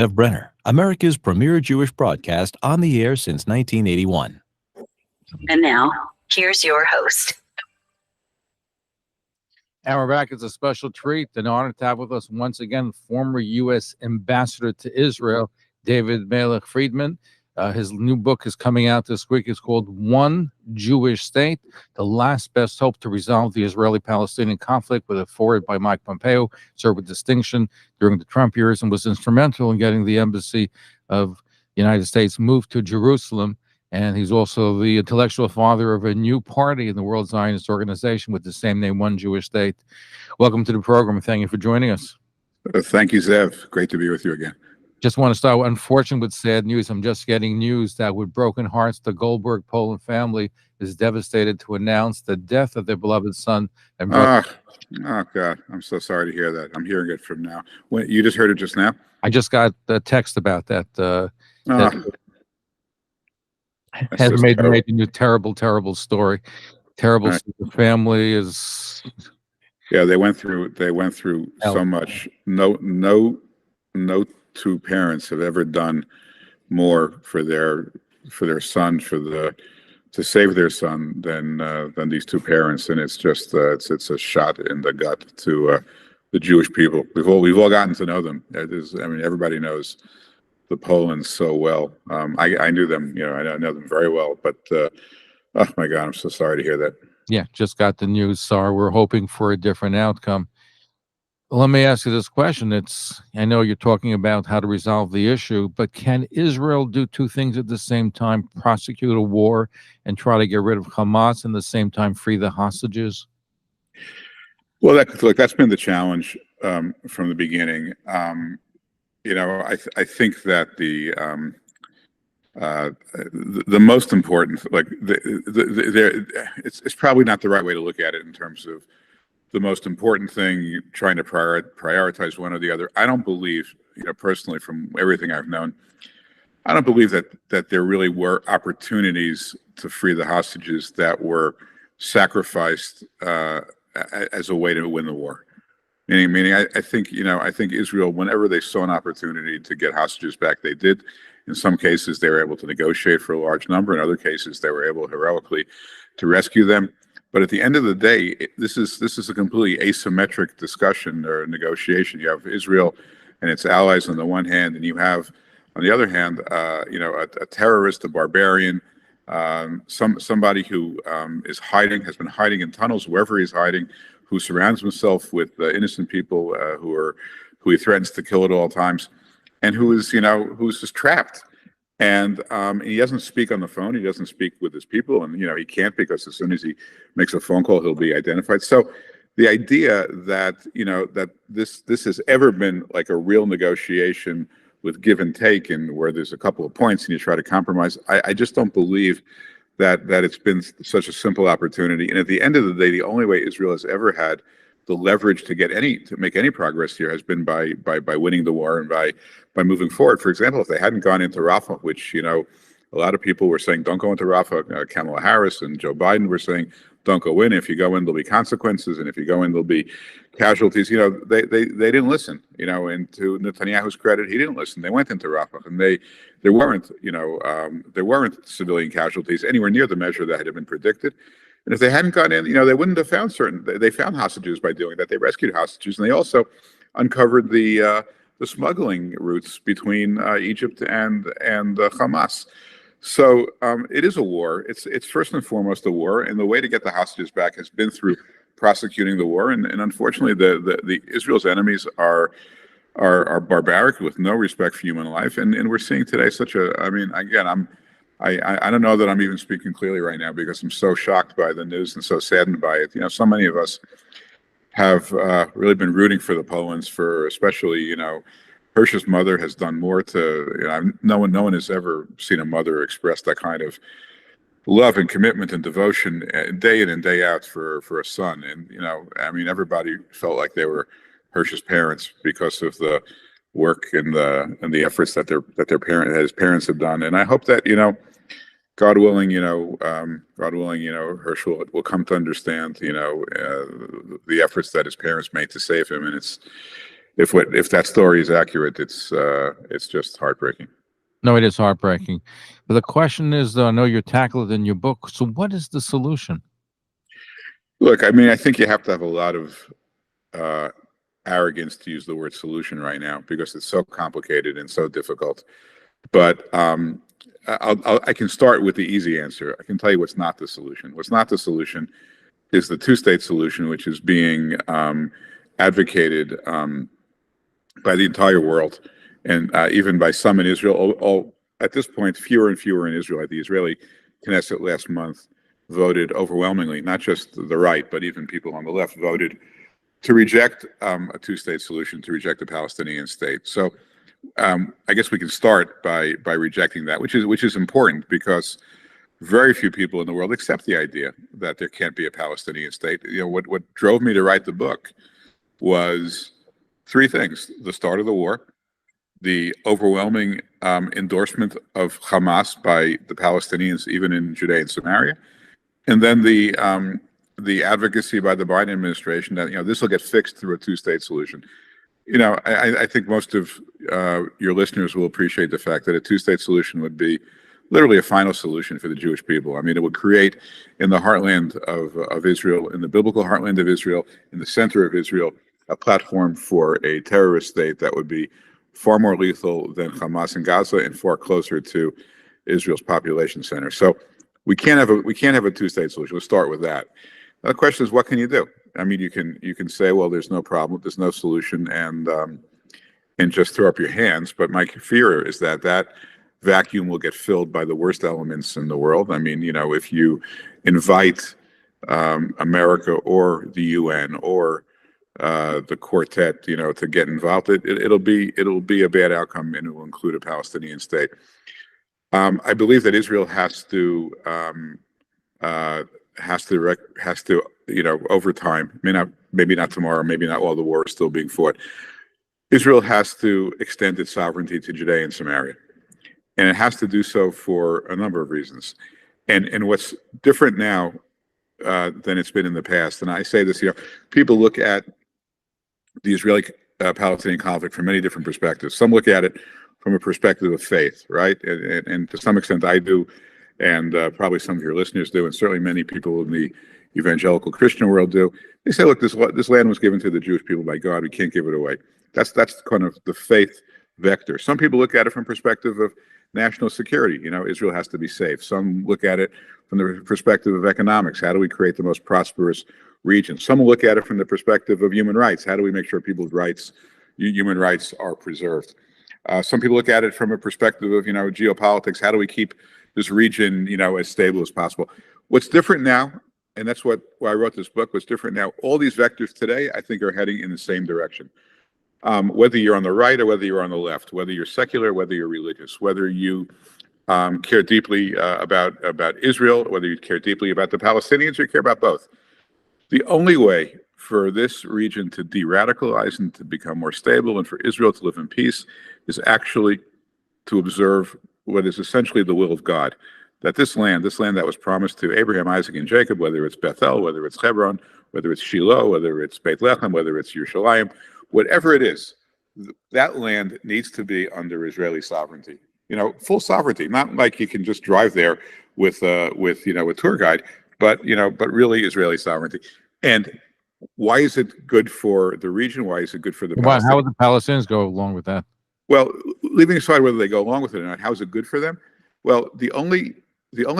Zev Brenner, America's premier Jewish broadcast on the air since 1981. And now, here's your host. And we're back. It's a special treat and honor to have with us once again former U.S. Ambassador to Israel, David Melech Friedman. His new book is coming out this week. It's called One Jewish State, The Last Best Hope to Resolve the Israeli-Palestinian Conflict, with a foreword by Mike Pompeo, served with distinction during the Trump years and was instrumental in getting the embassy of the United States moved to Jerusalem. And he's also the intellectual father of a new party in the World Zionist Organization with the same name, One Jewish State. Welcome to the program, and thank you for joining us. Thank you, Zev. Great to be with you again. Just want to start, unfortunately, with sad news. I'm just getting news that with broken hearts, the Goldberg Poland family is devastated to announce the death of their beloved son and brother. Oh, God. I'm so sorry to hear that. I'm hearing it from now. You just heard it just now? I just got a text about that. Has made a new terrible story. Terrible. Right. The family is. Yeah, they went through so much. No two parents have ever done more for their son, to save their son than these two parents, and it's just it's a shot in the gut to the Jewish people. We've all gotten to know them. Everybody knows the Polands so well. I knew them, I know them very well, but oh my God, I'm so sorry to hear that. Yeah, just got the news. Sorry, we're hoping for a different outcome. Let me ask you this question. I know you're talking about how to resolve the issue, but can Israel do two things at the same time: prosecute a war and try to get rid of Hamas, and at the same time free the hostages? Well, that's been the challenge from the beginning. I think that the most important, it's probably not the right way to look at it in terms of the most important thing, trying to prioritize one or the other. I don't believe, personally, from everything I've known, I don't believe that there really were opportunities to free the hostages that were sacrificed as a way to win the war. Meaning, I think Israel, whenever they saw an opportunity to get hostages back, they did. In some cases, they were able to negotiate for a large number. In other cases, they were able heroically to rescue them. But at the end of the day, this is a completely asymmetric discussion or negotiation. You have Israel and its allies on the one hand, and you have, on the other hand, a terrorist, a barbarian, somebody who has been hiding in tunnels, wherever he's hiding, who surrounds himself with innocent people who he threatens to kill at all times, and who's just trapped. And he doesn't speak on the phone. He doesn't speak with his people, and he can't, because as soon as he makes a phone call, he'll be identified. So the idea that that this has ever been like a real negotiation with give and take, and where there's a couple of points and you try to compromise, I just don't believe that it's been such a simple opportunity. And at the end of the day, the only way Israel has ever had the leverage to make any progress here has been by winning the war and by moving forward. For example, if they hadn't gone into Rafah, which a lot of people were saying don't go into Rafah, Kamala Harris and Joe Biden were saying don't go in. If you go in, there'll be consequences, and if you go in, there'll be casualties. They didn't listen. And to Netanyahu's credit, he didn't listen. They went into Rafah, and there weren't civilian casualties anywhere near the measure that had been predicted. And if they hadn't gone in, they wouldn't have found they found hostages by doing that. They rescued hostages, and they also uncovered the smuggling routes between Egypt and Hamas. So it is a war. It's first and foremost a war, and the way to get the hostages back has been through prosecuting the war. And unfortunately, the Israel's enemies are barbaric with no respect for human life. And we're seeing today I don't know that I'm even speaking clearly right now, because I'm so shocked by the news and so saddened by it. So many of us have really been rooting for the Polands, especially Hirsch's mother has done more to, no one has ever seen a mother express that kind of love and commitment and devotion day in and day out for a son. And everybody felt like they were Hirsch's parents because of the work and the efforts that his parents have done. And I hope that God willing, Hirsch will come to understand, the efforts that his parents made to save him. And it's if that story is accurate, it's just heartbreaking. No, it is heartbreaking. But the question is, though, I know you tackle it in your book. So what is the solution? Look, I mean, I think you have to have a lot of arrogance to use the word solution right now because it's so complicated and so difficult. But I can start with the easy answer. I can tell you what's not the solution. What's not the solution is the two-state solution, which is being advocated by the entire world, and even by some in Israel. At this point, fewer and fewer in Israel. The Israeli Knesset last month voted overwhelmingly, not just the right, but even people on the left voted to reject a two-state solution, to reject a Palestinian state. So I guess we can start by rejecting that, which is important because very few people in the world accept the idea that there can't be a Palestinian state. You know, what drove me to write the book was three things: the start of the war, the overwhelming endorsement of Hamas by the Palestinians, even in Judea and Samaria, and then the advocacy by the Biden administration that, you know, this will get fixed through a two-state solution. You know, I think most of your listeners will appreciate the fact that a two-state solution would be literally a final solution for the Jewish people. I mean, it would create in the heartland of Israel, in the biblical heartland of Israel, in the center of Israel, a platform for a terrorist state that would be far more lethal than Hamas in Gaza and far closer to Israel's population center. So we can't have a two-state solution. Let's start with that. Now, the question is, what can you do? I mean, you can say, well, there's no problem, there's no solution, and just throw up your hands. But my fear is that vacuum will get filled by the worst elements in the world. I mean, you know, if you invite America or the UN or the quartet, you know, to get involved, it'll be a bad outcome, and it will include a Palestinian state. I believe that Israel has to you know, over time, maybe not tomorrow, maybe not while the war is still being fought, Israel has to extend its sovereignty to Judea and Samaria. And it has to do so for a number of reasons. And what's different now than it's been in the past, and I say this, you know, people look at the Israeli-Palestinian conflict from many different perspectives. Some look at it from a perspective of faith, right? And to some extent I do, and probably some of your listeners do, and certainly many people in the evangelical Christian world do. They say, look, this land was given to the Jewish people by God. We can't give it away. That's kind of the faith vector. Some people look at it from perspective of national security. You know, Israel has to be safe. Some look at it from the perspective of economics. How do we create the most prosperous region? Some look at it from the perspective of human rights. How do we make sure people's rights, human rights, are preserved? Some people look at it from a perspective of, you know, geopolitics. How do we keep this region, you know, as stable as possible? What's different now, and that's why I wrote this book, what's different now, all these vectors today, I think, are heading in the same direction. Whether you're on the right or whether you're on the left, whether you're secular, whether you're religious, whether you care deeply about Israel, whether you care deeply about the Palestinians, or you care about both. The only way for this region to de-radicalize and to become more stable and for Israel to live in peace is actually to observe what is essentially the will of God. That this land that was promised to Abraham, Isaac, and Jacob, whether it's Bethel, whether it's Hebron, whether it's Shiloh, whether it's Beit Lechem, whether it's Yerushalayim, whatever it is, that land needs to be under Israeli sovereignty. You know, full sovereignty. Not like you can just drive there with you know, a tour guide, but you know, but really Israeli sovereignty. And why is it good for the region? Why is it good for the Palestinians? How would the Palestinians go along with that? Well, leaving aside whether they go along with it or not, how is it good for them? Well, the only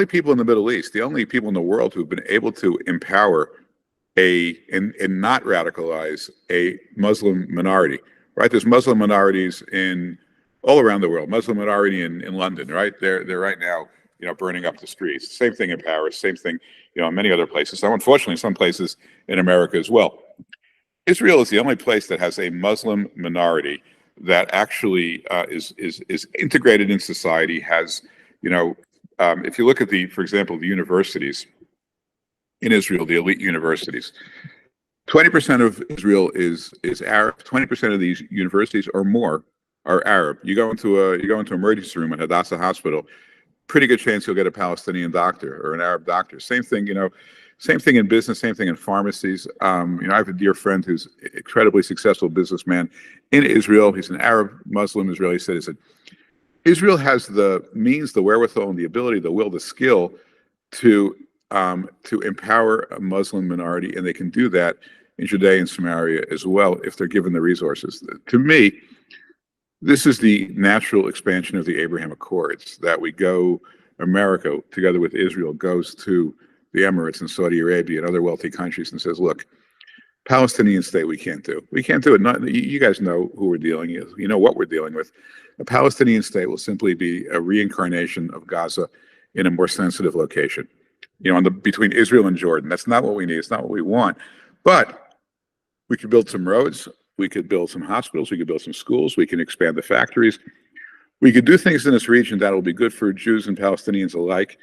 people in the Middle East, the only people in the world who've been able to empower and not radicalize a Muslim minority, right? There's Muslim minorities all around the world. Muslim minority in London, right? They're right now, you know, burning up the streets. Same thing in Paris. Same thing, you know, in many other places. So unfortunately, some places in America as well. Israel is the only place that has a Muslim minority that actually is integrated in society. Has, you know, if you look at for example, the universities in Israel, the elite universities, 20% of Israel is Arab. 20% of these universities or more are Arab. You go into emergency room at Hadassah Hospital, pretty good chance you'll get a Palestinian doctor or an Arab doctor. Same thing, you know, Same thing in business, same thing in pharmacies. I have a dear friend who's an incredibly successful businessman in Israel. He's an Arab Muslim Israeli citizen. Israel has the means, the wherewithal, and the ability, the will, the skill to empower a Muslim minority, and they can do that in Judea and Samaria as well if they're given the resources. To me, this is the natural expansion of the Abraham Accords, that we go, America, together with Israel, goes to the Emirates and Saudi Arabia and other wealthy countries and says, look, Palestinian state we can't do. We can't do it. You guys know who we're dealing with. You know what we're dealing with. A Palestinian state will simply be a reincarnation of Gaza in a more sensitive location. Between Israel and Jordan. That's not what we need. It's not what we want. But we could build some roads. We could build some hospitals. We could build some schools. We can expand the factories. We could do things in this region that will be good for Jews and Palestinians alike.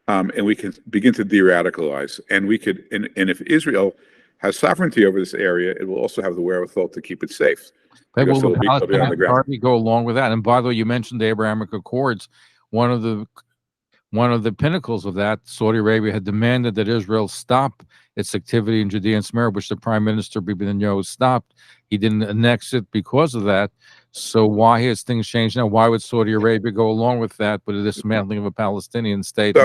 And we can begin to de-radicalize. And we could, and if Israel has sovereignty over this area, it will also have the wherewithal to keep it safe. Will the Palestinian Authority go along with that? And by the way, you mentioned the Abrahamic Accords. One of the pinnacles of that, Saudi Arabia had demanded that Israel stop its activity in Judea and Samaria, which the Prime Minister Netanyahu stopped. He didn't annex it because of that. So why has things changed now? Why would Saudi Arabia go along with that, with the dismantling of a Palestinian state?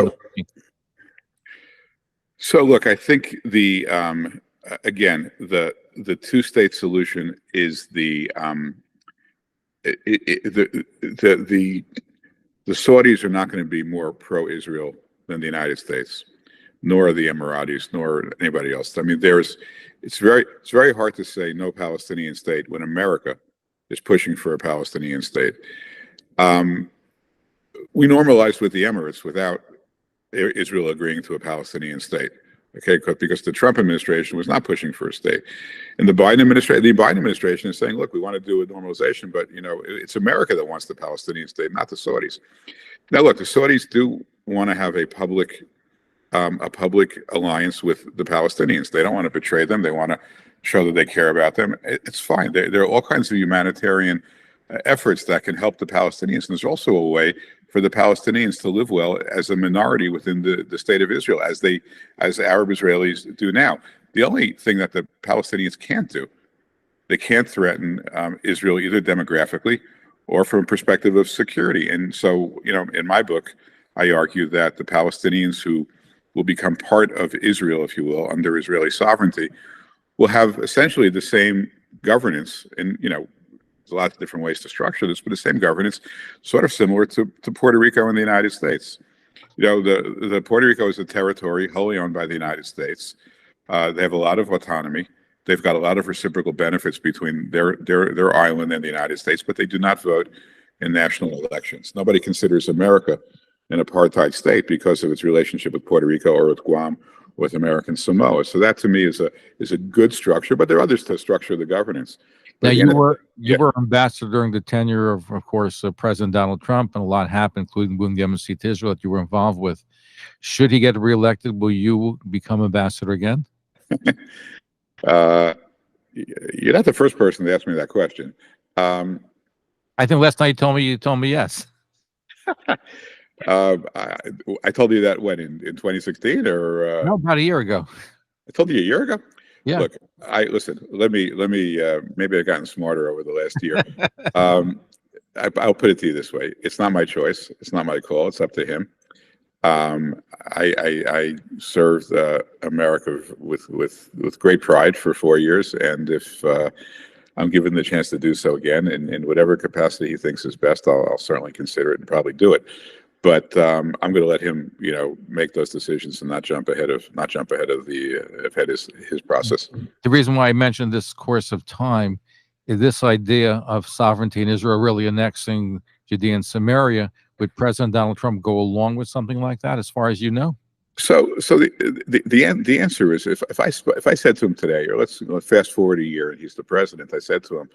So look, I think again, the two-state solution is the Saudis are not going to be more pro-Israel than the United States, nor the Emiratis, nor anybody else. I mean, it's very hard to say no Palestinian state when America is pushing for a Palestinian state. We normalized with the Emirates without Israel agreeing to a Palestinian state. Okay, because the Trump administration was not pushing for a state, and the Biden administration is saying, "Look, we want to do a normalization, but it's America that wants the Palestinian state, not the Saudis." Now, look, the Saudis do want to have a public alliance with the Palestinians. They don't want to betray them. They want to show that they care about them. It's fine. There are all kinds of humanitarian efforts that can help the Palestinians, and there's also a way for the Palestinians to live well as a minority within the state of Israel, as Arab Israelis do now. The only thing that the Palestinians can't do, they can't threaten Israel either demographically or from a perspective of security. And so, in my book, I argue that the Palestinians who will become part of Israel, if you will, under Israeli sovereignty, will have essentially the same governance. And, there's a lot of different ways to structure this, but the same governance, sort of similar to Puerto Rico and the United States. The Puerto Rico is a territory wholly owned by the United States. They have a lot of autonomy. They've got a lot of reciprocal benefits between their island and the United States, but they do not vote in national elections. Nobody considers America an apartheid state because of its relationship with Puerto Rico or with Guam or with American Samoa. So that to me is a good structure, but there are others to structure the governance. Now, you were ambassador during the tenure of course, President Donald Trump, and a lot happened, including moving the embassy to Israel that you were involved with. Should he get reelected, will you become ambassador again? You're not the first person to ask me that question. I think last night you told me yes. I told you that when in 2016 or no, about a year ago. I told you a year ago. Yeah. Look, listen. Let me. Maybe I've gotten smarter over the last year. I'll put it to you this way: it's not my choice. It's not my call. It's up to him. I served America with great pride for 4 years, and if I'm given the chance to do so again in whatever capacity he thinks is best, I'll certainly consider it and probably do it. But I'm going to let him, make those decisions and not jump ahead of his process. The reason why I mentioned this course of time is this idea of sovereignty in Israel really annexing Judea and Samaria. Would President Donald Trump go along with something like that, as far as you know? So the answer is if I said to him today, or let's fast forward a year and he's the president, I said to him,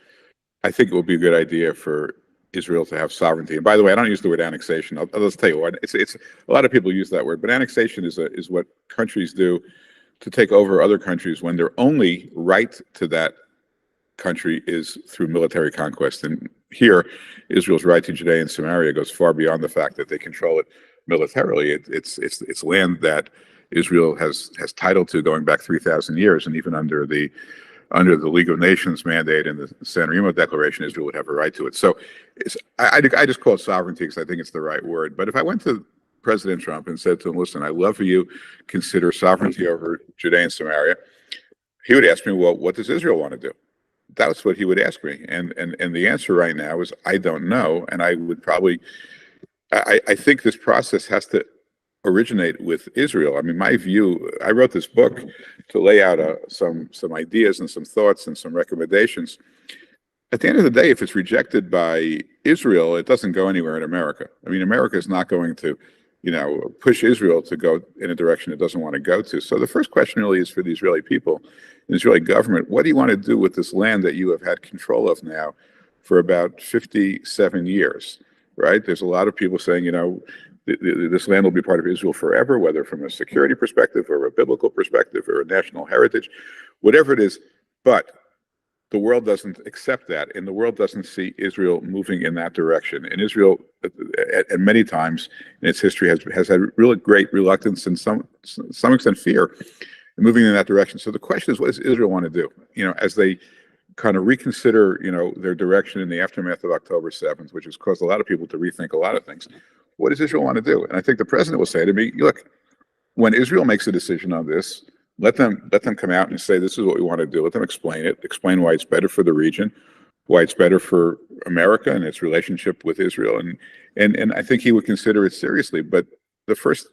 I think it would be a good idea for Israel to have sovereignty. And by the way, I don't use the word annexation. I'll just tell you what. It's a lot of people use that word, but annexation is what countries do to take over other countries when their only right to that country is through military conquest. And here, Israel's right to Judea and Samaria goes far beyond the fact that they control it militarily. It's land that Israel has title to going back 3,000 years, and even under the League of Nations mandate and the San Remo Declaration, Israel would have a right to it. So I just call it sovereignty because I think it's the right word. But if I went to President Trump and said to him, listen, I love for you, consider sovereignty over Judea and Samaria, he would ask me, well, what does Israel want to do? That's what he would ask me. And the answer right now is, I don't know. And I would probably, I think this process has to originate with Israel. I mean, my view, I wrote this book to lay out some ideas and some thoughts and some recommendations. At the end of the day, if it's rejected by Israel, it doesn't go anywhere in America. I mean, America is not going to, push Israel to go in a direction it doesn't want to go to. So the first question really is for the Israeli people, the Israeli government, what do you want to do with this land that you have had control of now for about 57 years, right? There's a lot of people saying, this land will be part of Israel forever, whether from a security perspective or a biblical perspective or a national heritage, whatever it is. But the world doesn't accept that, and the world doesn't see Israel moving in that direction. And Israel, at many times in its history, has had really great reluctance and some extent fear in moving in that direction. So the question is, what does Israel want to do? As they kind of reconsider, their direction in the aftermath of October 7th, which has caused a lot of people to rethink a lot of things. What does Israel want to do? And I think the president will say to me, look, when Israel makes a decision on this, let them come out and say, this is what we want to do. Let them explain it, explain why it's better for the region, why it's better for America and its relationship with Israel. And I think he would consider it seriously. But the first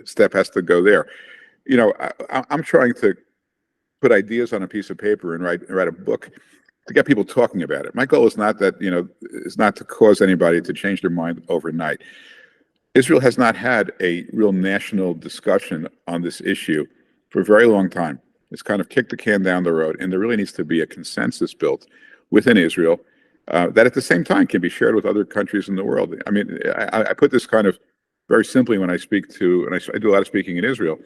step has to go there. I'm trying to put ideas on a piece of paper and write a book to get people talking about it. My goal is not that, is not to cause anybody to change their mind overnight. Israel has not had a real national discussion on this issue for a very long time. It's kind of kicked the can down the road, and there really needs to be a consensus built within Israel that at the same time can be shared with other countries in the world. I mean, I put this kind of very simply when I speak to, and I do a lot of speaking in Israel,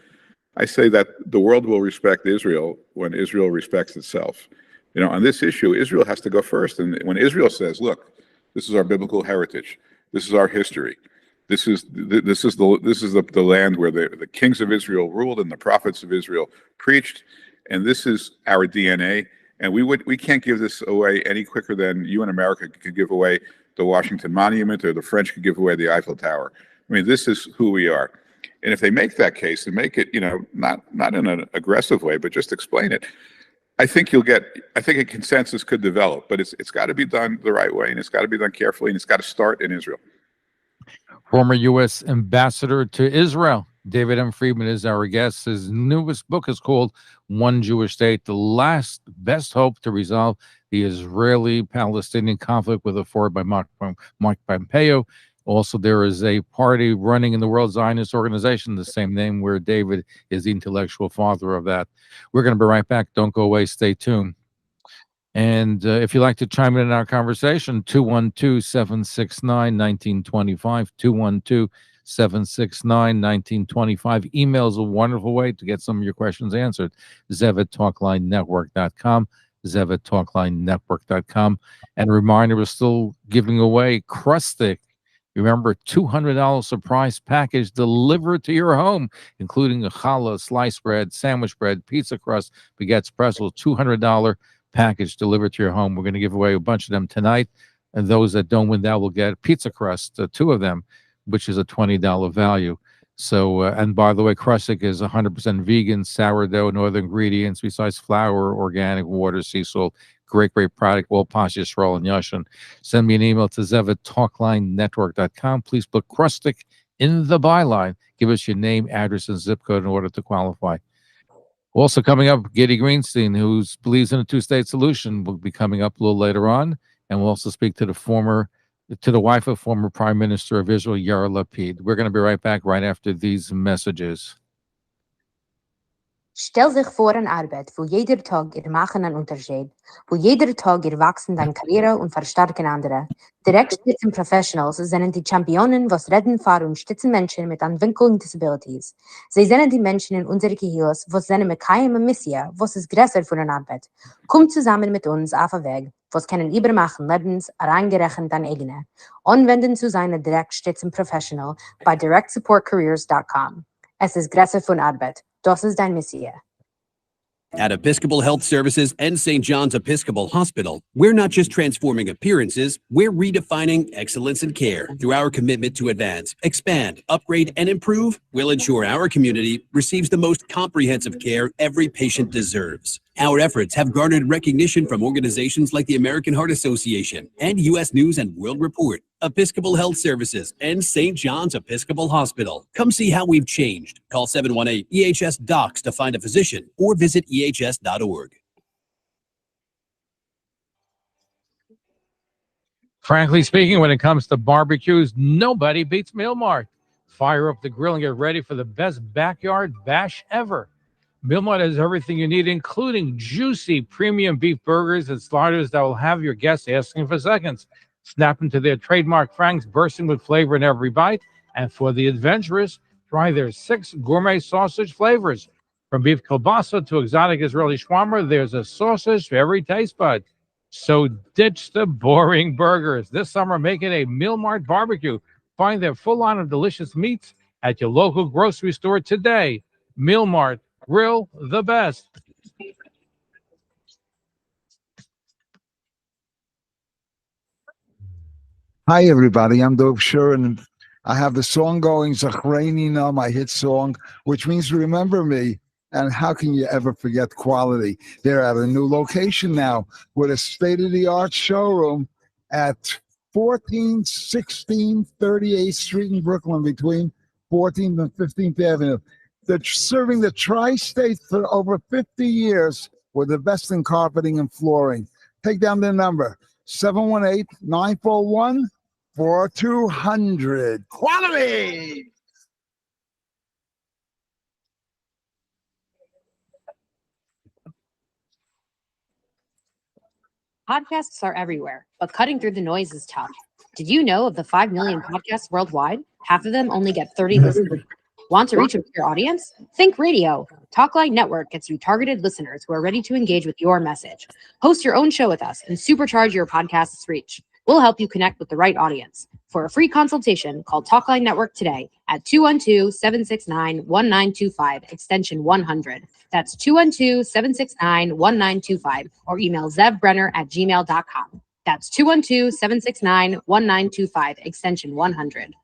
I say that the world will respect Israel when Israel respects itself. On this issue, Israel has to go first. And when Israel says, look, this is our biblical heritage, this is our history, this is the land where the kings of Israel ruled and the prophets of Israel preached, and this is our DNA. And we can't give this away any quicker than you in America could give away the Washington Monument, or the French could give away the Eiffel Tower. I mean, this is who we are. And if they make that case and make it, not in an aggressive way, but just explain it, I think a consensus could develop. But it's got to be done the right way, and it's got to be done carefully, and it's got to start in Israel. Former U.S. Ambassador to Israel, David M. Friedman, is our guest. His newest book is called One Jewish State, The Last Best Hope to Resolve the Israeli-Palestinian Conflict, with a foreword by Mike Pompeo. Also, there is a party running in the World Zionist Organization, the same name, where David is the intellectual father of that. We're going to be right back. Don't go away. Stay tuned. And if you'd like to chime in our conversation, 212-769-1925, 212-769-1925. Email is a wonderful way to get some of your questions answered. zev@talklinenetwork.com, zev@talklinenetwork.com. And a reminder, we're still giving away Crustic. Remember, $200 surprise package delivered to your home, including a challah, sliced bread, sandwich bread, pizza crust, baguettes, pretzels, $200 package delivered to your home. We're going to give away a bunch of them tonight, and those that don't win that will get pizza crust, 2 of them, which is a $20 value. So, and by the way, Crustic is 100% vegan, sourdough, no other ingredients besides flour, organic, water, sea salt. Great product, all Pash Yisrael and Yashin. Send me an email to zev@talklinenetwork.com. Please put Crustic in the byline. Give us your name, address, and zip code in order to qualify. Also coming up, Giddy Greenstein, who believes in a two-state solution, will be coming up a little later on. And we'll also speak to the wife of former Prime Minister of Israel, Yair Lapid. We're going to be right back right after these messages. Stell sich vor an Arbeit, wo jeder Tag ihr machen einen Unterschied, wo jeder Tag ihr wachsen deine Karriere und verstärken andere. Direkt stützen Professionals sind die Championen, was reden für und stützen Menschen mit Entwicklung Disabilities. Sie sind die Menschen in unserer Gehirns, was sind mit keinem Mission, was ist größer für eine Arbeit. Kommt zusammen mit uns auf den Weg, was können übermachen Lebens, reingerechnet dein eigene. Anwenden zu seiner direkt stützen Professional bei directsupportcareers.com. Es ist Gresse von Arbeit. Das ist dein Messiah. At Episcopal Health Services and St. John's Episcopal Hospital, we're not just transforming appearances, we're redefining excellence in care. Through our commitment to advance, expand, upgrade, and improve, we'll ensure our community receives the most comprehensive care every patient deserves. Our efforts have garnered recognition from organizations like the American Heart Association and U.S. News and World Report. Episcopal Health Services and St. John's Episcopal Hospital. Come see how we've changed. Call 718-EHS-DOCS to find a physician or visit ehs.org. Frankly speaking, when it comes to barbecues, nobody beats Meal Mart. Fire up the grill and get ready for the best backyard bash ever. Meal Mart has everything you need, including juicy premium beef burgers and sliders that will have your guests asking for seconds. Snap into their trademark franks, bursting with flavor in every bite. And for the adventurous, try their 6 gourmet sausage flavors. From beef kielbasa to exotic Israeli shawarma, there's a sausage for every taste bud. So ditch the boring burgers. This summer, make it a Meal Mart barbecue. Find their full line of delicious meats at your local grocery store today. Meal Mart, grill the best. Hi, everybody. I'm Dov Shur, and I have the song going, Zachreini Na, my hit song, which means remember me. And how can you ever forget quality? They're at a new location now with a state-of-the-art showroom at 1416 38th Street in Brooklyn, between 14th and 15th Avenue. They're serving the tri-state for over 50 years with the best in carpeting and flooring. Take down their number, 718-941-4200. Quality! Podcasts are everywhere, but cutting through the noise is tough. Did you know of the 5 million podcasts worldwide? Half of them only get 30 listeners. Want to reach a bigger audience? Think radio. Talkline Network gets you targeted listeners who are ready to engage with your message. Host your own show with us and supercharge your podcast's reach. We'll help you connect with the right audience. For a free consultation, call Talkline Network today at 212-769-1925, extension 100. That's 212-769-1925, or email zevbrenner@gmail.com. That's 212-769-1925, extension 100.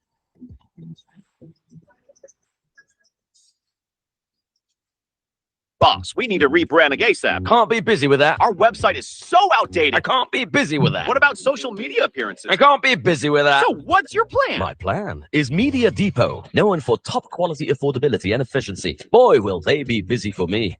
Boss, we need to rebrand ASAP. Can't be busy with that. Our website is so outdated. I can't be busy with that. What about social media appearances? I can't be busy with that. So what's your plan? My plan is Media Depot, known for top quality affordability and efficiency. Boy, will they be busy for me.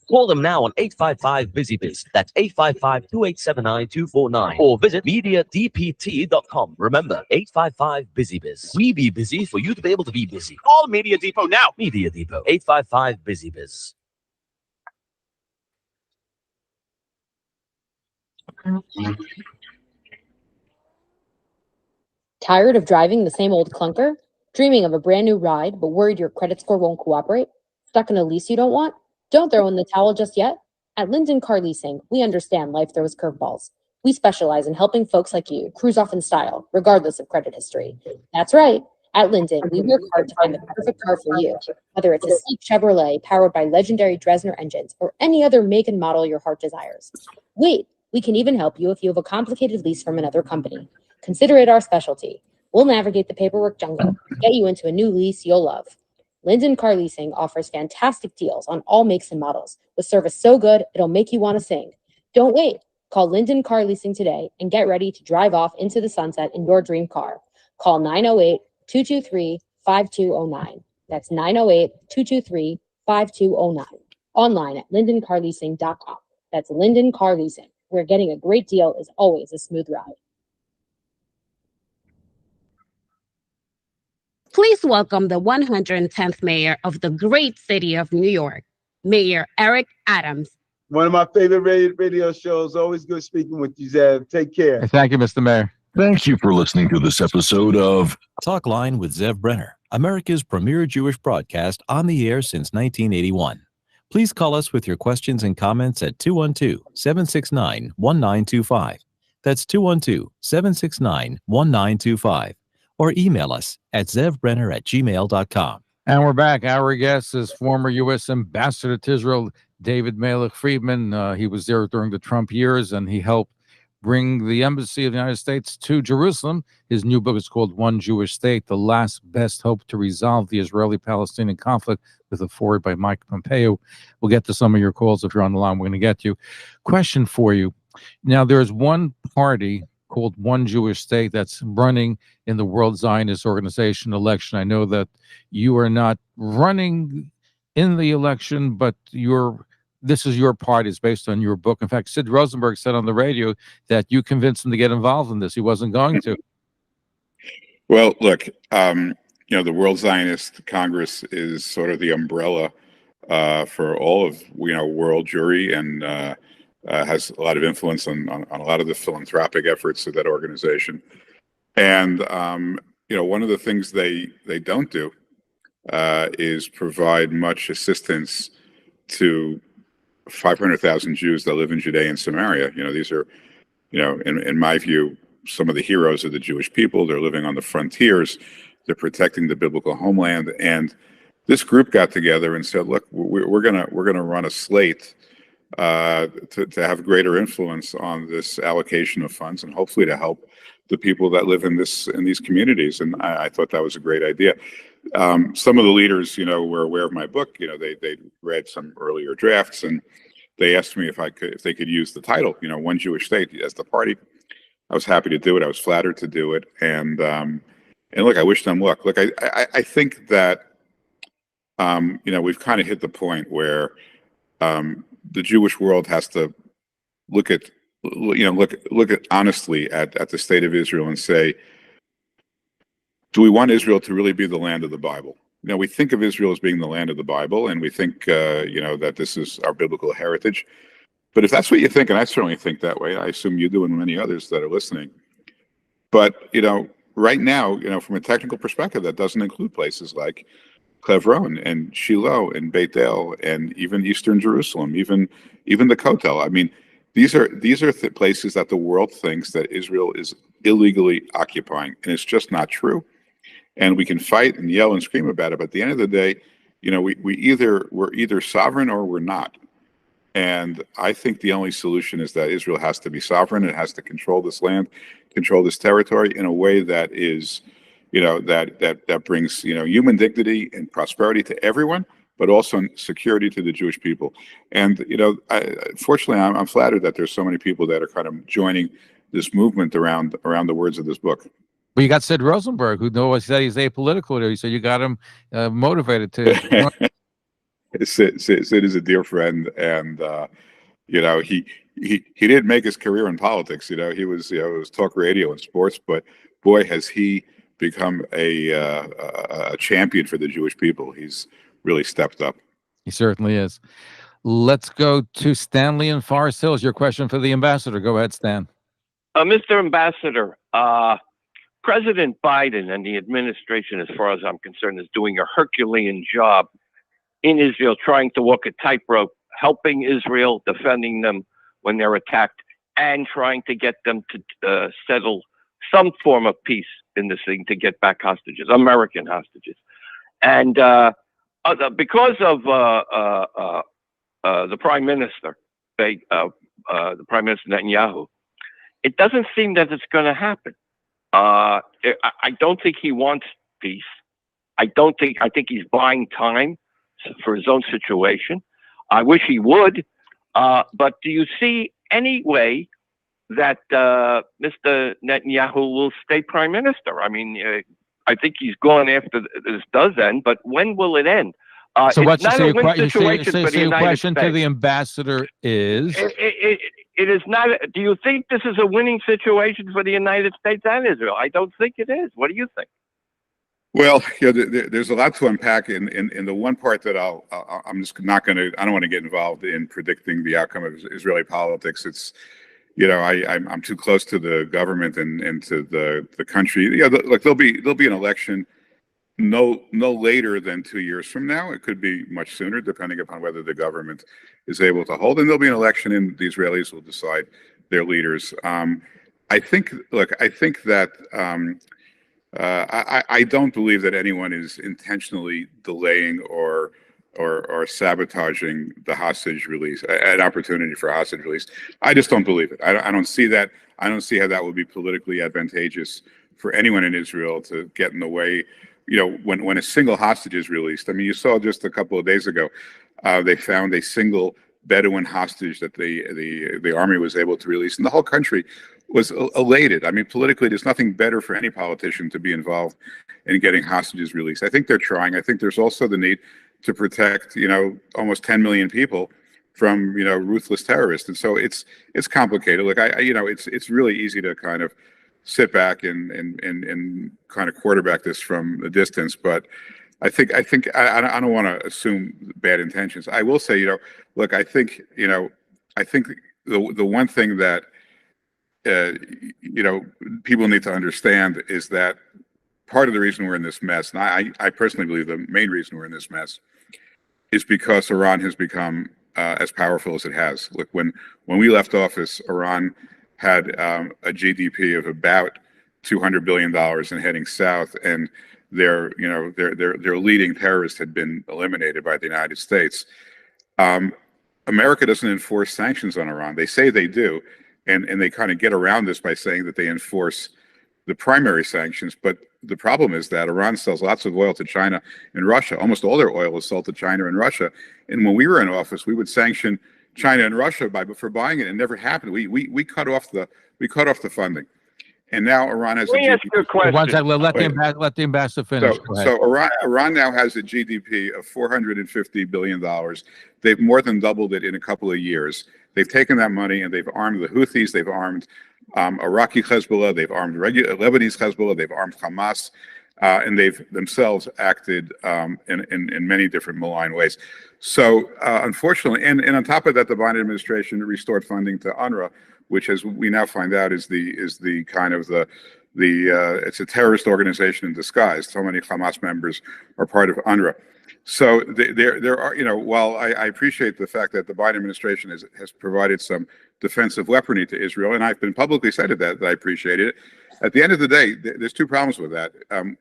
Call them now on 855-BUSY-BIZ. That's 855-2879-249. Or visit MediaDPT.com. Remember, 855-BUSY-BIZ. We be busy for you to be able to be busy. Call Media Depot now. Media Depot, 855-BUSY-BIZ. Tired of driving the same old clunker? Dreaming of a brand new ride, but worried your credit score won't cooperate? Stuck in a lease you don't want? Don't throw in the towel just yet. At Linden Car Leasing, we understand life throws curveballs. We specialize in helping folks like you cruise off in style, regardless of credit history. That's right. At Linden, we work hard to find the perfect car for you, whether it's a sleek Chevrolet powered by legendary Dresner engines or any other make and model your heart desires. Wait, we can even help you if you have a complicated lease from another company. Consider it our specialty. We'll navigate the paperwork jungle, get you into a new lease you'll love. Linden Car Leasing offers fantastic deals on all makes and models, with service so good it'll make you want to sing. Don't wait. Call Linden Car Leasing today and get ready to drive off into the sunset in your dream car. Call 908-223-5209. That's 908-223-5209. Online at lindencarleasing.com. That's Linden Car Leasing, where getting a great deal is always a smooth ride. Please welcome the 110th mayor of the great city of New York, Mayor Eric Adams. One of my favorite radio shows. Always good speaking with you, Zev. Take care. Thank you, Mr. Mayor. Thank you for listening to this episode of Talkline with Zev Brenner, America's premier Jewish broadcast on the air since 1981. Please call us with your questions and comments at 212-769-1925. That's 212-769-1925. Or email us at zevbrenner@gmail.com. And we're back. Our guest is former U.S. Ambassador to Israel, David Melech Friedman. He was there during the Trump years, and he helped bring the embassy of the United States to Jerusalem. His new book is called One Jewish State, The Last Best Hope to Resolve the Israeli-Palestinian Conflict, with a foreword by Mike Pompeo. We'll get to some of your calls if you're on the line. We're going to get to you. Question for you. Now, there's one party called One Jewish State that's running in the World Zionist Organization election. I know that you are not running in the election, but this is your party. It's based on your book. In fact, Sid Rosenberg said on the radio that you convinced him to get involved in this. He wasn't going to. Well, look, the World Zionist Congress is sort of the umbrella for all of world Jewry, and has a lot of influence on a lot of the philanthropic efforts of that organization. And one of the things they don't do is provide much assistance to 500,000 Jews that live in Judea and Samaria. These are, in my view, some of the heroes of the Jewish people. They're living on the frontiers. They're protecting the biblical homeland. And this group got together and said, look, we're gonna run a slate to have greater influence on this allocation of funds, and hopefully to help the people that live in these communities. And I thought that was a great idea. Some of the leaders, were aware of my book. They read some earlier drafts, and they asked me if they could use the title, One Jewish State, as the party. I was happy to do it. I was flattered to do it. And look, I wish them luck. Look, I think that we've kind of hit the point where the Jewish world has to look at honestly at the state of Israel and say, do we want Israel to really be the land of the Bible? We think of Israel as being the land of the Bible, and we think that this is our biblical heritage. But if that's what you think, and I certainly think that way, I assume you do and many others that are listening. But right now, from a technical perspective, that doesn't include places like Hebron and Shiloh and Beit El and even Eastern Jerusalem, even the Kotel. I mean, these are places that the world thinks that Israel is illegally occupying, and it's just not true. And we can fight and yell and scream about it, but at the end of the day, we're either sovereign or we're not. And I think the only solution is that Israel has to be sovereign. It has to control this land, control this territory in a way that is, that brings, human dignity and prosperity to everyone, but also security to the Jewish people. And, fortunately, I'm flattered that there's so many people that are kind of joining this movement around the words of this book. But you got Sid Rosenberg, who knows that he's apolitical. So you got him motivated to. Sid is a dear friend, and he didn't make his career in politics. He was it was talk radio and sports, but boy, has he become a champion for the Jewish people. He's really stepped up. He certainly is. Let's go to Stanley in Forest Hills. Your question for the ambassador. Go ahead, Stan. Mr. Ambassador, President Biden and the administration, as far as I'm concerned, is doing a Herculean job in Israel, trying to walk a tightrope, helping Israel, defending them when they're attacked, and trying to get them to settle some form of peace in this thing, to get back hostages, American hostages. And because of the Prime Minister, the Prime Minister Netanyahu, it doesn't seem that it's going to happen. I don't think he wants peace. I think he's buying time for his own situation. I wish he would. But do you see any way that Mr. Netanyahu will stay prime minister? I mean, I think he's gone after this does end, but when will it end? So it's not a win your situation for the United question States. to the ambassador is? It is not. Do you think this is a winning situation for the United States and Israel? I don't think it is. What do you think? Well, there's a lot to unpack in the one part that I'm just not going to. I don't want to get involved in predicting the outcome of Israeli politics. It's, I'm too close to the government and to the country. Yeah, look, there'll be an election no later than 2 years from now. It could be much sooner, depending upon whether the government is able to hold. And there'll be an election, and the Israelis will decide their leaders. I think that I don't believe that anyone is intentionally delaying or sabotaging the hostage release, an opportunity for hostage release. I just don't believe it. I don't see that. I don't see how that would be politically advantageous for anyone in Israel to get in the way. You know, when a single hostage is released. I mean, you saw just a couple of days ago, they found a single Bedouin hostage that the army was able to release, and the whole country was elated. I mean, politically, there's nothing better for any politician to be involved in getting hostages released. I think they're trying. I think there's also the need to protect, you know, almost 10 million people from, you know, ruthless terrorists. And so it's complicated. Look, you know, it's really easy to kind of sit back and kind of quarterback this from a distance, but I don't want to assume bad intentions. I will say, you know, look, I think the one thing that you know, people need to understand is that part of the reason we're in this mess, and I personally believe the main reason we're in this mess, is because Iran has become as powerful as it has. Look, when we left office, Iran had a GDP of about $200 billion and heading south, and their leading terrorist had been eliminated by the United States. America doesn't enforce sanctions on Iran. They say they do, and they kind of get around this by saying that they enforce the primary sanctions. But the problem is that Iran sells lots of oil to China and Russia. Almost all their oil is sold to China and Russia. And when we were in office, we would sanction China and Russia for buying it. It never happened. We cut off the funding. And now Iran has. Let me ask you a question. One second, let the ambassador finish. So Iran now has a GDP of $450 billion. They've more than doubled it in a couple of years. They've taken that money and they've armed the Houthis. They've armed Iraqi Hezbollah. They've armed Lebanese Hezbollah. They've armed Hamas, and they've themselves acted in many different malign ways. So unfortunately, and on top of that, the Biden administration restored funding to UNRWA, which, as we now find out, is the kind of it's a terrorist organization in disguise. So many Hamas members are part of UNRWA. So there are, you know, while I appreciate the fact that the Biden administration has provided some defensive weaponry to Israel, and I've been publicly said that I appreciate it. At the end of the day, there's two problems with that.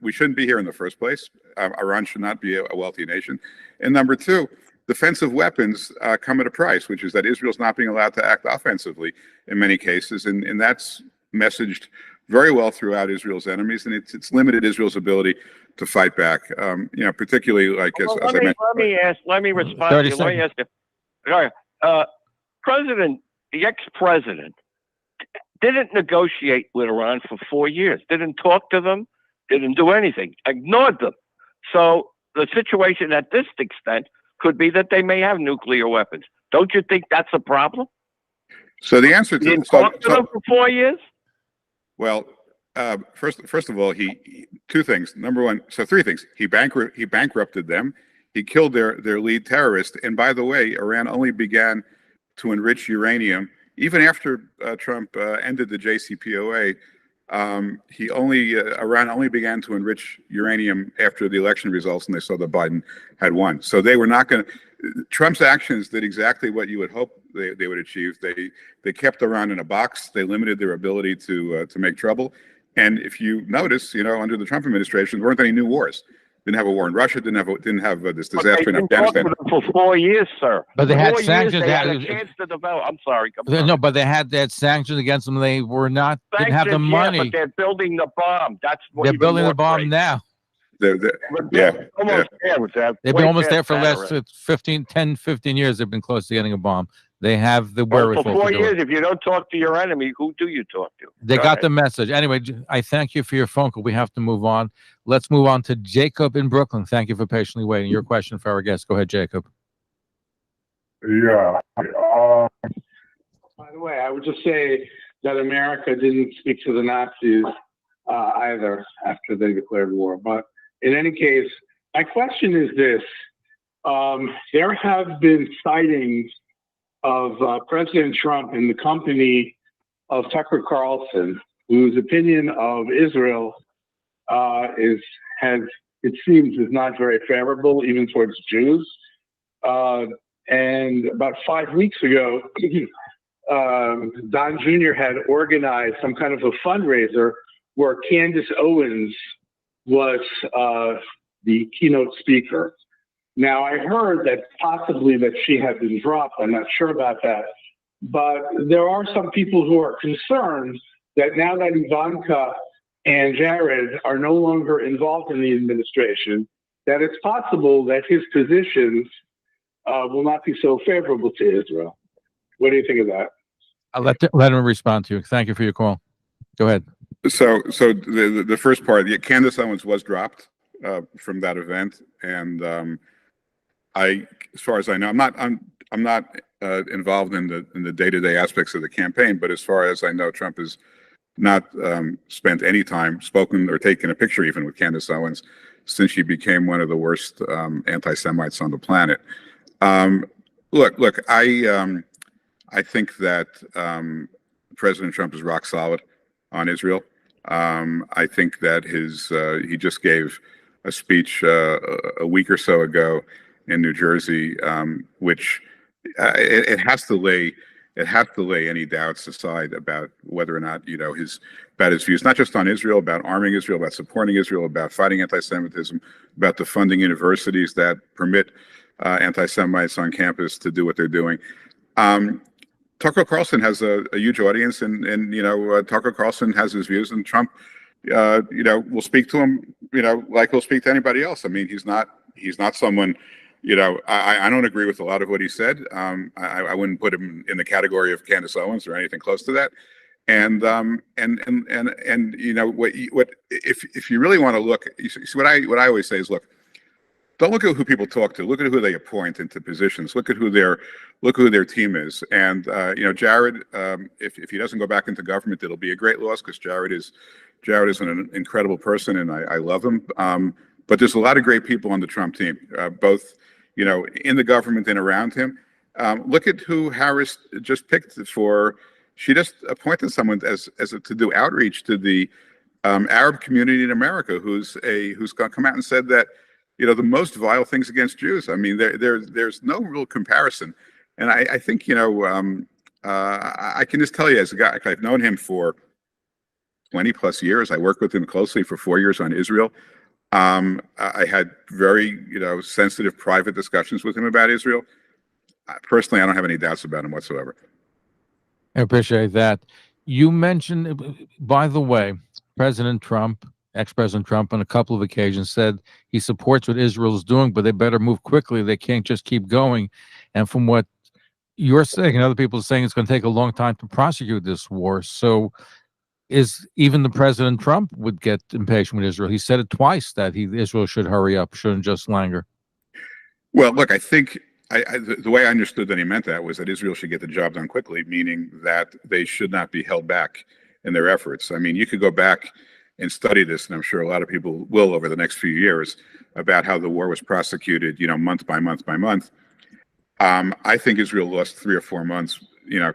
We shouldn't be here in the first place. Iran should not be a wealthy nation. And number two, defensive weapons come at a price, which is that Israel's not being allowed to act offensively in many cases, and that's messaged very well throughout Israel's enemies, and it's limited Israel's ability to fight back. You know, particularly like as I mentioned. Let me respond to you. Let me ask you. The ex-president didn't negotiate with Iran for 4 years. Didn't talk to them. Didn't do anything. Ignored them. So the situation at this extent could be that they may have nuclear weapons. Don't you think that's a problem? So the answer to didn't talk to them for 4 years. Well, first of all, two things. Number one, so three things. He bankrupted them. He killed their lead terrorist. And by the way, Iran only began to enrich uranium even after Trump ended the JCPOA. Iran only began to enrich uranium after the election results, and they saw that Biden had won. So they were not going to. Trump's actions did exactly what you would hope they would achieve. They kept Iran in a box. They limited their ability to make trouble. And if you notice, you know, under the Trump administration, there weren't any new wars. Didn't have a war in Russia. Didn't have this disaster in Afghanistan. For 4 years, sir. But they had sanctions. They had a chance to develop. I'm sorry. No, but they had sanctions against them. They didn't have the money. Yeah, but they're building the bomb. That's what they're building the bomb now. They're almost there with that. They've been almost there for the last 15 years. They've been close to getting a bomb. They have the wherewithal. For 4 years, if you don't talk to your enemy, who do you talk to? They got the message. Anyway, I thank you for your phone call. We have to move on. Let's move on to Jacob in Brooklyn. Thank you for patiently waiting. Your question for our guest. Go ahead, Jacob. Yeah. By the way, I would just say that America didn't speak to the Nazis either after they declared war. But in any case, my question is this. There have been sightings of President Trump in the company of Tucker Carlson, whose opinion of Israel it seems is not very favorable even towards Jews. And about 5 weeks ago, Don Jr. had organized some kind of a fundraiser where Candace Owens was the keynote speaker. Now, I heard that possibly that she had been dropped. I'm not sure about that. But there are some people who are concerned that now that Ivanka and Jared are no longer involved in the administration, that it's possible that his positions will not be so favorable to Israel. What do you think of that? I'll let him respond to you. Thank you for your call. Go ahead. So the first part, Candace Owens was dropped from that event, and as far as I know, I'm not involved in the day-to-day aspects of the campaign, but as far as I know, Trump has not spent any time, spoken or taken a picture even with Candace Owens since she became one of the worst anti-Semites on the planet. Look, I think that President Trump is rock solid on Israel. I think that he just gave a speech a week or so ago in New Jersey, which it has to lay any doubts aside about whether or not his views, not just on Israel, about arming Israel, about supporting Israel, about fighting anti-Semitism, about the funding universities that permit anti-Semites on campus to do what they're doing. Tucker Carlson has a huge audience, and Tucker Carlson has his views, and Trump, will speak to him, like he'll speak to anybody else. I mean, he's not someone, I don't agree with a lot of what he said. I wouldn't put him in the category of Candace Owens or anything close to that. And if you really want to look, what I always say is, look, don't look at who people talk to. Look at who they appoint into positions. Look at who their team is. And Jared, if he doesn't go back into government, it'll be a great loss, because Jared is an incredible person, and I love him. But there's a lot of great people on the Trump team, both in the government and around him. Look at who Harris just picked for. She just appointed someone to do outreach to the Arab community in America, who's come out and said that the most vile things against Jews. I mean, there's no real comparison. And I think I can just tell you, as a guy, I've known him for 20 plus years. I worked with him closely for 4 years on Israel. I had very sensitive private discussions with him about Israel. Personally, I don't have any doubts about him whatsoever. I appreciate that. You mentioned, by the way, ex-President Trump on a couple of occasions said he supports what Israel is doing, but they better move quickly. They can't just keep going. And from what you're saying and other people are saying, it's going to take a long time to prosecute this war. So is even the President Trump would get impatient with Israel. He said it twice that Israel should hurry up, shouldn't just linger. Well, look, I think the way I understood that he meant that was that Israel should get the job done quickly, meaning that they should not be held back in their efforts. I mean, you could go back and study this, and I'm sure a lot of people will over the next few years, about how the war was prosecuted, month by month by month. I think Israel lost 3 or 4 months,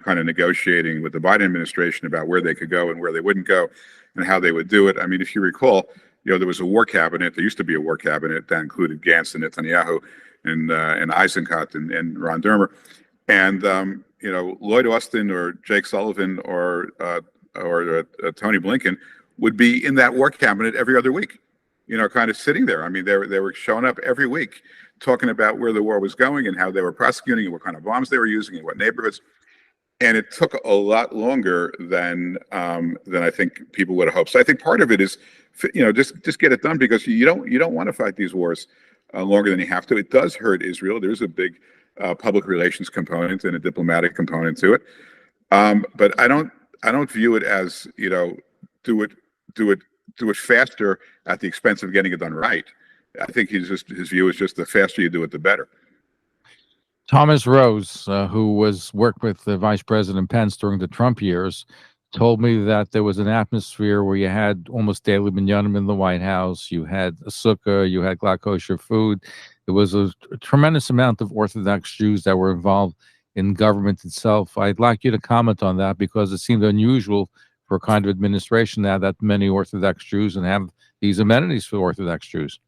kind of negotiating with the Biden administration about where they could go and where they wouldn't go and how they would do it. I mean, if you recall, there was a war cabinet. There used to be a war cabinet that included Gantz and Netanyahu and Eisenkot and Ron Dermer. And, Lloyd Austin or Jake Sullivan or Tony Blinken would be in that war cabinet every other week, kind of sitting there. I mean, they were showing up every week talking about where the war was going and how they were prosecuting and what kind of bombs they were using and what neighborhoods. And it took a lot longer than I think people would have hoped. So I think part of it is, just get it done, because you don't want to fight these wars longer than you have to. It does hurt Israel. There's a big public relations component and a diplomatic component to it. But I don't view it as do it faster at the expense of getting it done right. I think his view is just the faster you do it, the better. Thomas Rose, who worked with Vice President Pence during the Trump years, told me that there was an atmosphere where you had almost daily minyanim in the White House. You had a sukkah, you had kosher food. There was a tremendous amount of Orthodox Jews that were involved in government itself. I'd like you to comment on that, because it seemed unusual for a kind of administration now that many Orthodox Jews and have these amenities for Orthodox Jews.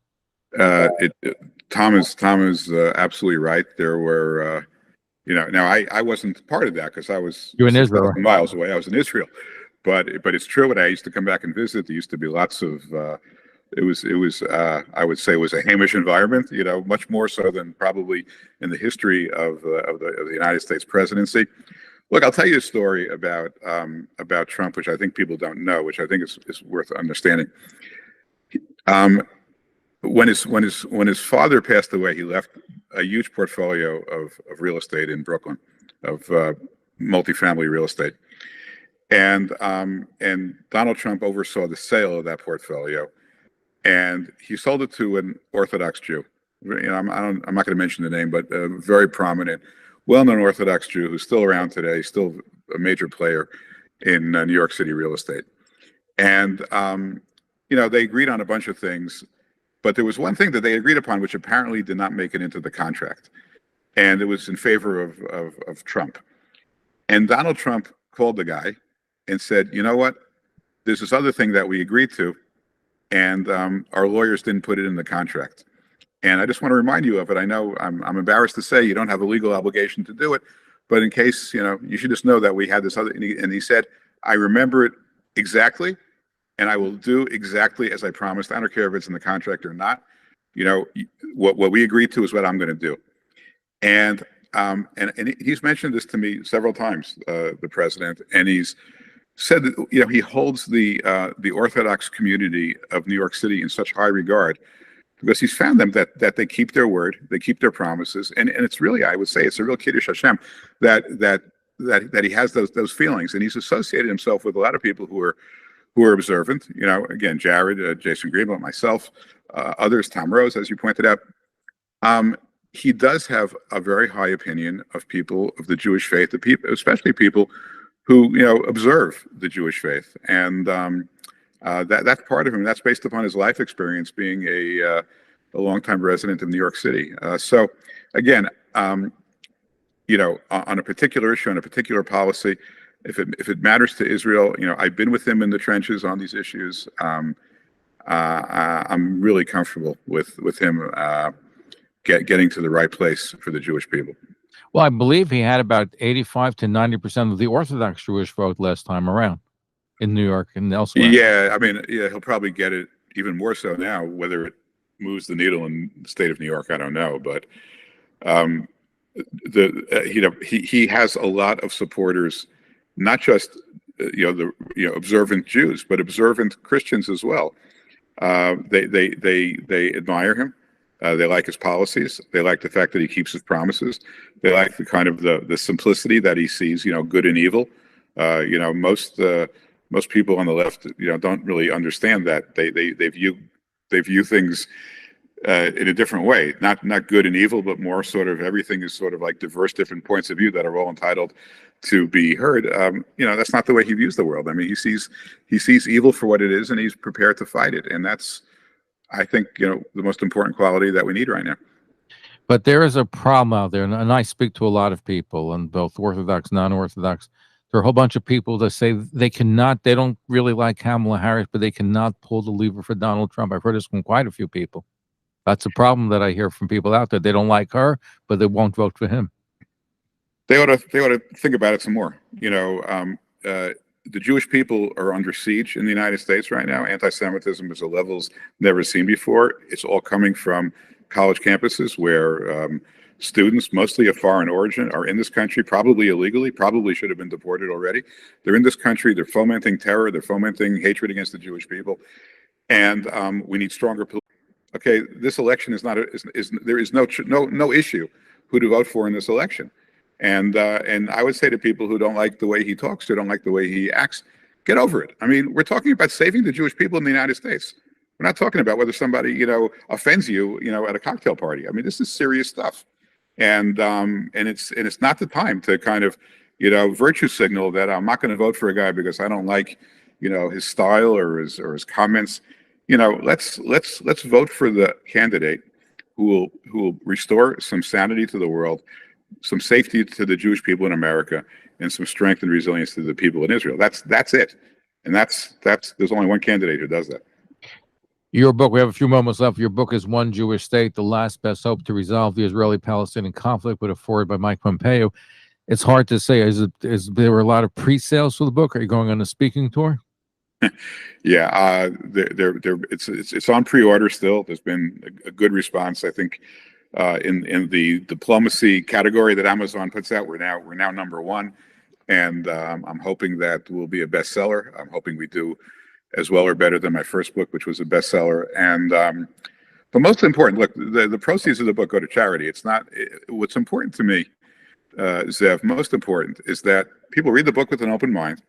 Tom is absolutely right. There were, now I wasn't part of that because I was in Israel, miles away. I was in Israel, but it's true. When I used to come back and visit, there used to be lots of it was I would say it was a Hamish environment, much more so than probably in the history of the United States presidency. Look, I'll tell you a story about Trump, which I think people don't know, which I think is worth understanding. When his father passed away, he left a huge portfolio of real estate in Brooklyn, of multifamily real estate, and Donald Trump oversaw the sale of that portfolio, and he sold it to an Orthodox Jew. I'm not going to mention the name, but a very prominent, well-known Orthodox Jew who's still around today, still a major player in New York City real estate. And they agreed on a bunch of things, but there was one thing that they agreed upon which apparently did not make it into the contract, and it was in favor of Trump. And Donald Trump called the guy and said, "You know what? There's this other thing that we agreed to, and our lawyers didn't put it in the contract. And I just want to remind you of it. I know I'm embarrassed to say you don't have a legal obligation to do it, but in case, you should just know that we had this other." And he said, "I remember it exactly, and I will do exactly as I promised. I don't care if it's in the contract or not. What we agreed to is what I'm going to do." And he's mentioned this to me several times, the president, and he's said that he holds the Orthodox community of New York City in such high regard because he's found them that they keep their word, they keep their promises, and it's really, I would say, it's a real Kiddush Hashem that he has those feelings, and he's associated himself with a lot of people who are observant. Again, Jared, Jason Greenblatt, myself, others, Tom Rose, as you pointed out. He does have a very high opinion of people of the Jewish faith, especially people who observe the Jewish faith, and that's part of him. That's based upon his life experience being a longtime resident of New York City. So again, on a particular issue, on a particular policy, if it matters to Israel, I've been with him in the trenches on these issues. I'm really comfortable with him getting to the right place for the Jewish people. Well, I believe he had about 85 to 90% of the Orthodox Jewish vote last time around in New York and elsewhere. Yeah, he'll probably get it even more so now. Whether it moves the needle in the state of New York, I don't know. But he has a lot of supporters, not just observant Jews, but observant Christians as well. They admire him. They like his policies. They like the fact that he keeps his promises. They like the kind of the simplicity that he sees, good and evil. Most people on the left, don't really understand that. They view things in a different way, not good and evil, but more sort of everything is sort of like diverse, different points of view that are all entitled to be heard. That's not the way he views the world. I mean, he sees evil for what it is, and he's prepared to fight it, and that's, I think, the most important quality that we need right now. But there is a problem out there, and I speak to a lot of people, and both Orthodox, non-Orthodox. There are a whole bunch of people that say they don't really like Kamala Harris, but they cannot pull the lever for Donald Trump. I've heard this from quite a few people. That's a problem that I hear from people out there. They don't like her, but they won't vote for him. They ought to think about it some more. The Jewish people are under siege in the United States right now. Anti-Semitism is at levels never seen before. It's all coming from college campuses where students, mostly of foreign origin, are in this country, probably illegally, probably should have been deported already. They're in this country. They're fomenting terror. They're fomenting hatred against the Jewish people. And we need stronger police. Okay, this election is not there is no issue who to vote for in this election. And I would say to people who don't like the way he talks, who don't like the way he acts, get over it. I mean, we're talking about saving the Jewish people in the United States. We're not talking about whether somebody, offends you, at a cocktail party. I mean, this is serious stuff. And it's not the time to kind of, virtue signal that I'm not going to vote for a guy because I don't like, his style or his comments. Let's vote for the candidate who will restore some sanity to the world, some safety to the Jewish people in America, and some strength and resilience to the people in Israel. That's it. And that's there's only one candidate who does that. Your book, we have a few moments left. Your book is One Jewish State, The Last Best Hope to Resolve the Israeli-Palestinian Conflict, with a foreword by Mike Pompeo. It's hard to say. Is there a lot of pre-sales for the book? Are you going on a speaking tour? Yeah, it's on pre-order still. There's been a good response, I think, in the diplomacy category that Amazon puts out. We're now number one, and I'm hoping that we'll be a bestseller. I'm hoping we do as well or better than my first book, which was a bestseller. And but most important, look, the proceeds of the book go to charity. It's not what's important to me, Zev. Most important is that people read the book with an open mind.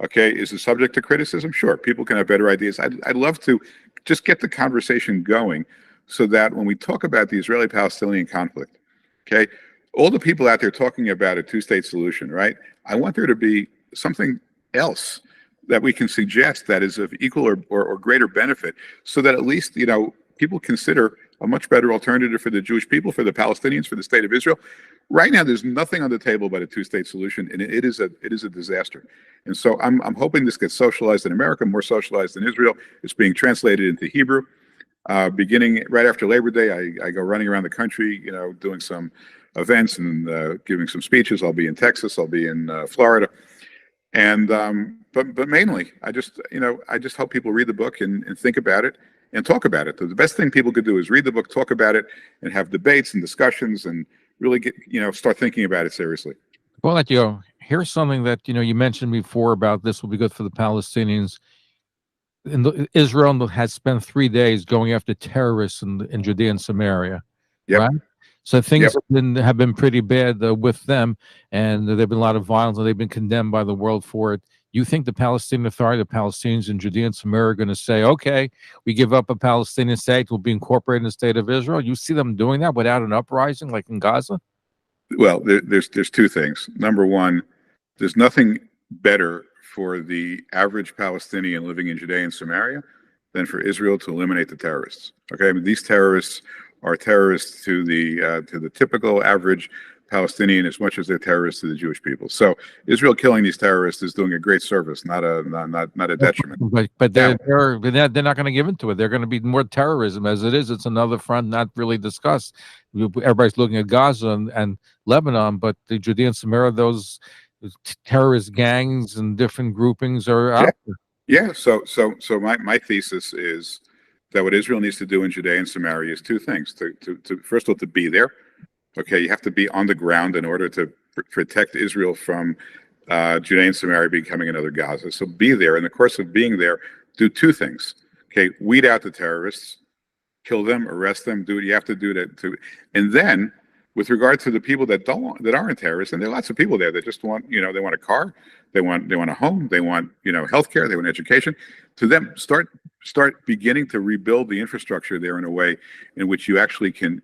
Okay, is it subject to criticism? Sure, people can have better ideas. I'd love to just get the conversation going so that when we talk about the Israeli-Palestinian conflict, okay, all the people out there talking about a two-state solution, right? I want there to be something else that we can suggest that is of equal or greater benefit, so that at least, people consider a much better alternative for the Jewish people, for the Palestinians, for the state of Israel. Right now, there's nothing on the table but a two-state solution, and it is a disaster. And so I'm hoping this gets socialized in America, more socialized in Israel. It's being translated into Hebrew. Beginning right after Labor Day, I go running around the country, doing some events and giving some speeches. I'll be in Texas. I'll be in Florida, and but mainly, I just hope people read the book and think about it and talk about it. The best thing people could do is read the book, talk about it, and have debates and discussions, and really get start thinking about it seriously. Well, here's something that you mentioned before about this will be good for the Palestinians. Israel has spent 3 days going after terrorists in Judea and Samaria, right? So things have been pretty bad with them, and there've been a lot of violence, and they've been condemned by the world for it. You think the Palestinian Authority, the Palestinians in Judea and Samaria are going to say, okay, we give up a Palestinian state, we'll be incorporated in the state of Israel? You see them doing that without an uprising like in Gaza? Well, there's two things. Number one, there's nothing better for the average Palestinian living in Judea and Samaria than for Israel to eliminate the terrorists. Okay, I mean, these terrorists are terrorists to the typical average Palestinian as much as they're terrorists to the Jewish people. So Israel killing these terrorists is doing a great service, not a detriment. But they're not going to give into it. They're going to be more terrorism as it is. It's another front not really discussed. Everybody's looking at Gaza and Lebanon, but the Judea and Samaria, those terrorist gangs and different groupings are out there. Yeah. So my thesis is that what Israel needs to do in Judea and Samaria is two things. To first of all, to be there. Okay, you have to be on the ground in order to protect Israel from Judea and Samaria becoming another Gaza. So be there. In the course of being there, do two things. Okay, weed out the terrorists, kill them, arrest them, do what you have to do and then, with regard to the people that aren't terrorists, and there are lots of people there that just want, they want a car, they want a home, they want, healthcare, they want education. To them, start beginning to rebuild the infrastructure there in a way in which you actually can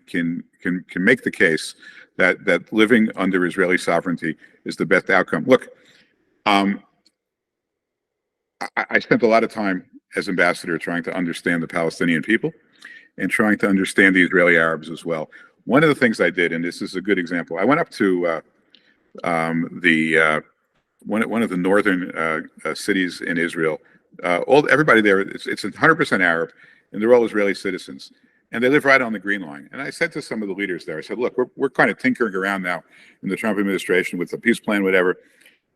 make the case that living under Israeli sovereignty is the best outcome. Look, I spent a lot of time as ambassador trying to understand the Palestinian people and trying to understand the Israeli Arabs as well. One of the things I did, and this is a good example, I went up to one of the northern cities in Israel. Everybody there, it's 100% Arab, and they're all Israeli citizens, and they live right on the Green Line. And I said to some of the leaders there, I said, look, we're kind of tinkering around now in the Trump administration with the peace plan, whatever.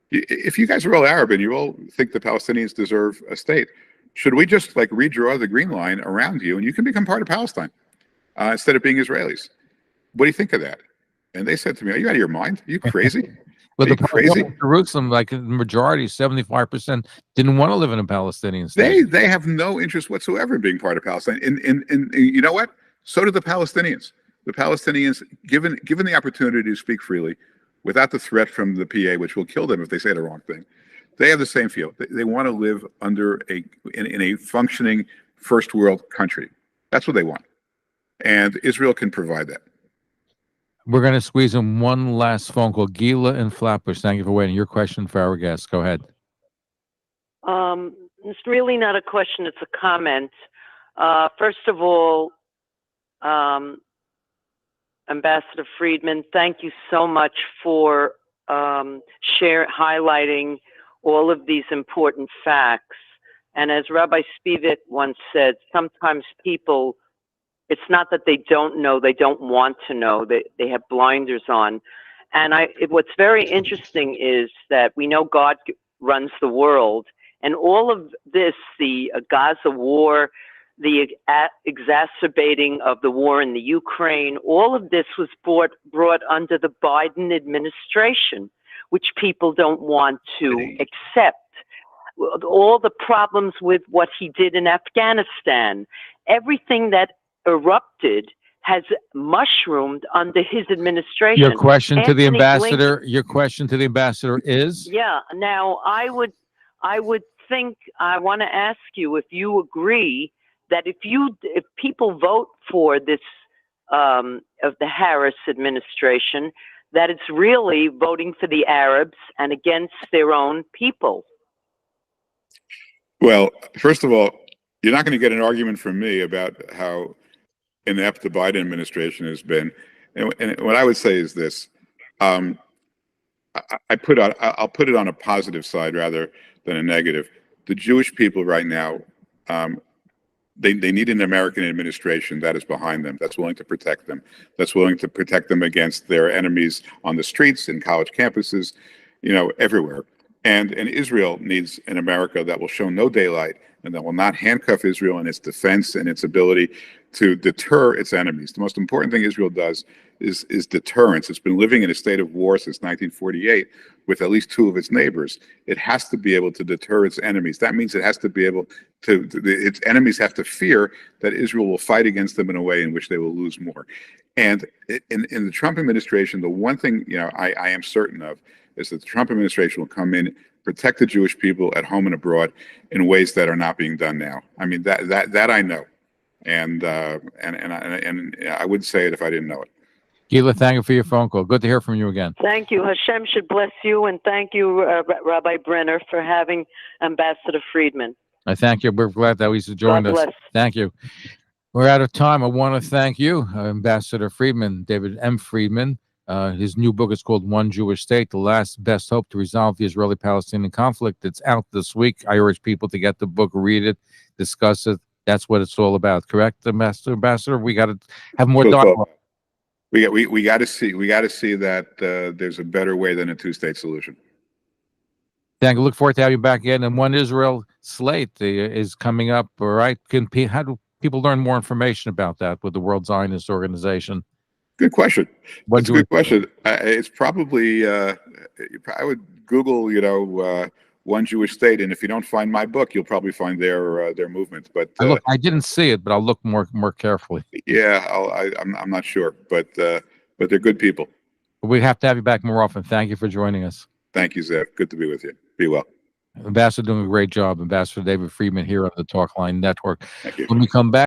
If you guys are all Arab and you all think the Palestinians deserve a state, should we just redraw the Green Line around you and you can become part of Palestine instead of being Israelis? What do you think of that? And they said to me, are you out of your mind? Are you crazy? But the crazy Jerusalem, the majority, 75%, didn't want to live in a Palestinian state. They have no interest whatsoever in being part of Palestine. And you know what? So do the Palestinians. The Palestinians, given the opportunity to speak freely, without the threat from the PA, which will kill them if they say the wrong thing, they have the same feel. They want to live in a functioning first world country. That's what they want, and Israel can provide that. We're going to squeeze in one last phone call. Gila in Flatbush, thank you for waiting. Your question for our guests. Go ahead. It's really not a question, it's a comment. First of all, Ambassador Friedman, thank you so much for highlighting all of these important facts. And as Rabbi Spivak once said, sometimes people, it's not that they don't know, they don't want to know, they have blinders on. And what's very interesting is that we know God runs the world, And all of this, the Gaza war, the exacerbating of the war in the Ukraine, all of this was brought under the Biden administration, which people don't want to accept. All the problems with what he did in Afghanistan, everything that erupted has mushroomed under his administration. Your question to the Anthony ambassador. Blinken- Your question to the ambassador is. Yeah. Now, I would think I want to ask you if you agree that if people vote for this of the Harris administration, that it's really voting for the Arabs and against their own people. Well, first of all, you're not going to get an argument from me about how inept the Biden administration has been. And what I would say is this: I'll put it on a positive side rather than a negative. The Jewish people right now, they need an American administration that is behind them, that's willing to protect them, that's willing to protect them against their enemies on the streets, in college campuses, everywhere. And Israel needs an America that will show no daylight and that will not handcuff Israel in its defense and its ability to deter its enemies. The most important thing Israel does is deterrence. It's been living in a state of war since 1948 with at least two of its neighbors. It has to be able to deter its enemies. That means it has to be able to, its enemies have to fear that Israel will fight against them in a way in which they will lose more. And in the Trump administration, the one thing I am certain of is that the Trump administration will come in, protect the Jewish people at home and abroad in ways that are not being done now. I mean, that I know. And I wouldn't say it if I didn't know it. Gila, thank you for your phone call. Good to hear from you again. Thank you. Hashem should bless you, and thank you, Rabbi Brenner, for having Ambassador Friedman. I thank you. We're glad that he's joined us. God bless. Thank you. We're out of time. I want to thank you, Ambassador Friedman, David M. Friedman. His new book is called One Jewish State, The Last Best Hope to Resolve the Israeli-Palestinian Conflict. It's out this week. I urge people to get the book, read it, discuss it. That's what it's all about. Correct, Ambassador? We got to have more dialogue. We got to see that there's a better way than a two-state solution. Thank you. Look forward to having you back again. And One Israel slate is coming up. All right. How do people learn more information about that with the World Zionist Organization? Good question. That's a good question. It's probably I would Google, One Jewish State, and if you don't find my book, you'll probably find their movement. But I didn't see it, but I'll look more carefully. Yeah, I'm not sure, but they're good people. We have to have you back more often. Thank you for joining us. Thank you, Zev. Good to be with you. Be well. Ambassador doing a great job. Ambassador David Friedman here on the Talkline Network. Thank you. When we come back.